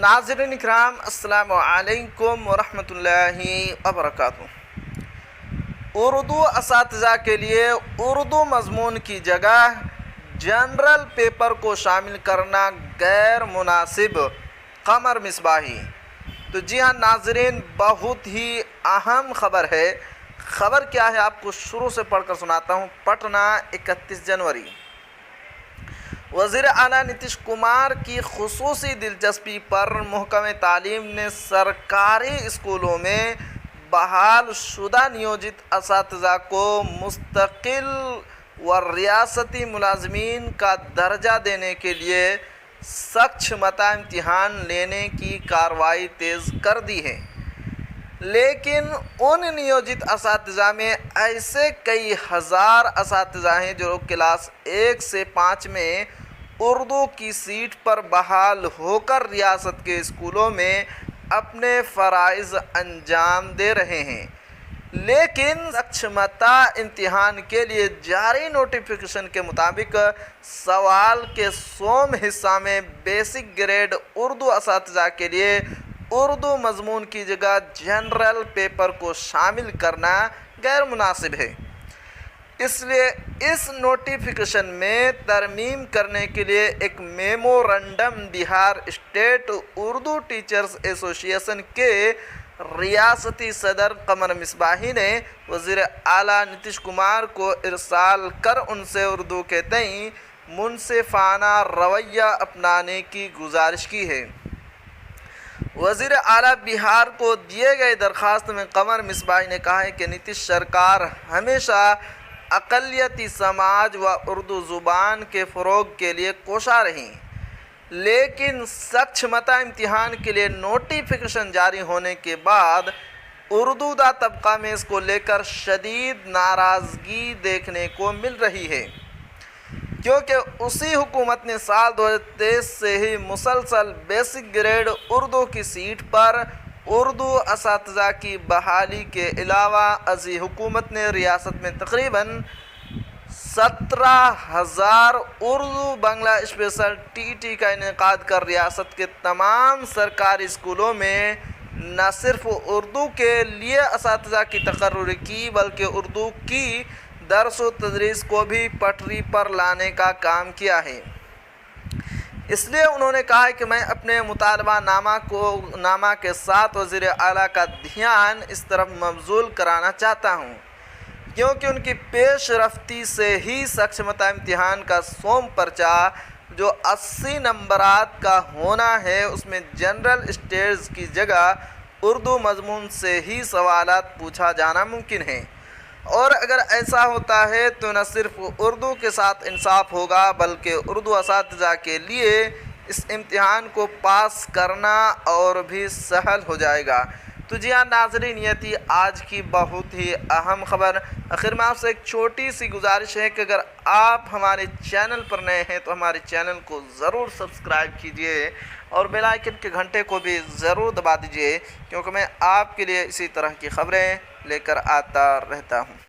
नाज़रीन इकराम, अस्सलामु अलैकुम वरहमतुल्लाहि वबरकातुहू। उर्दू असातिज़ा के लिए उर्दू मज़मून की जगह जनरल पेपर को शामिल करना गैर मुनासिब, क़मर मिसबाही। तो जी हाँ नाज़रीन, बहुत ही अहम ख़बर है। ख़बर क्या है आपको शुरू से पढ़कर सुनाता हूँ। पटना 31 जनवरी। वज़ीर आला नीतीश कुमार की ख़ुसूसी दिलचस्पी पर महकमे तालीम ने सरकारी स्कूलों में बहाल शुदा नियोजित असातिज़ा को मुस्तकिल व रियासती मुलाज़मीन का दर्जा देने के लिए सक्षमता इम्तिहान लेने की कार्रवाई तेज़ कर दी है। लेकिन उन नियोजित असातिज़ा में ऐसे कई हज़ार असातिज़ा हैं जो क्लास 1 से 5 में उर्दू की सीट पर बहाल होकर रियासत के स्कूलों में अपने फ़राइज़ अंजाम दे रहे हैं, लेकिन सक्षमता इम्तिहान के लिए जारी नोटिफिकेशन के मुताबिक सवाल के सोम हिस्सा में बेसिक ग्रेड उर्दू असातिज़ा के लिए उर्दू मज़मून की जगह जनरल पेपर को शामिल करना गैर मुनासिब है। इसलिए इस नोटिफिकेशन में तरमीम करने के लिए एक memorandum Bihar state Urdu teachers association के रियासती सदर क़मर मिसबाही ने वज़ीर आला नीतीश कुमार को इरसाल कर उनसे उर्दू के तईं मुनसिफ़ाना रवैया अपनाने की गुजारिश की है। वज़ीर आला बिहार को दिए गए दरख्वास्त में क़मर मिसबाही ने कहा है कि नीतीश सरकार हमेशा अक़लियती समाज व उर्दू ज़ुबान के फ़रोग़ के लिए कोशा रही, लेकिन सक्षमता इम्तिहान के लिए नोटिफिकेशन जारी होने के बाद उर्दूदा तबका में इसको लेकर शदीद नाराज़गी देखने को मिल रही है, क्योंकि उसी हुकूमत ने साल 2023 से ही मुसलसल बेसिक ग्रेड उर्दू की सीट पर उर्दू असातिज़ा की बहाली के अलावा अजी हुकूमत ने रियासत में तकरीबन 17,000 उर्दू बंगला स्पेशल टीटी का इनेकाद कर रियासत के तमाम सरकारी स्कूलों में न सिर्फ उर्दू के लिए असातिज़ा की तकर्रुरी की, बल्कि उर्दू की दर्स व तदरीस को भी पटरी पर लाने का काम किया है। इसलिए उन्होंने कहा है कि मैं अपने मुतालबा नामा के साथ वज़ीर आला का ध्यान इस तरफ मबज़ूल कराना चाहता हूँ, क्योंकि उनकी पेश रफ्ती से ही सक्षमता इम्तिहान का सोम पर्चा जो 80 नंबरात का होना है, उसमें जनरल स्टेज की जगह उर्दू मज़मून से ही सवालात पूछा जाना मुमकिन है। और अगर ऐसा होता है तो न सिर्फ उर्दू के साथ इंसाफ होगा, बल्कि उर्दू असातिज़ा के लिए इस इम्तिहान को पास करना और भी सहल हो जाएगा। तो जी हाँ नाज़रीन, ये थी आज की बहुत ही अहम ख़बर। आखिर में आपसे एक छोटी सी गुजारिश है कि अगर आप हमारे चैनल पर नए हैं तो हमारे चैनल को ज़रूर सब्सक्राइब कीजिए और बेल आइकन के घंटे को भी ज़रूर दबा दीजिए, क्योंकि मैं आपके लिए इसी तरह की ख़बरें लेकर आता रहता हूँ।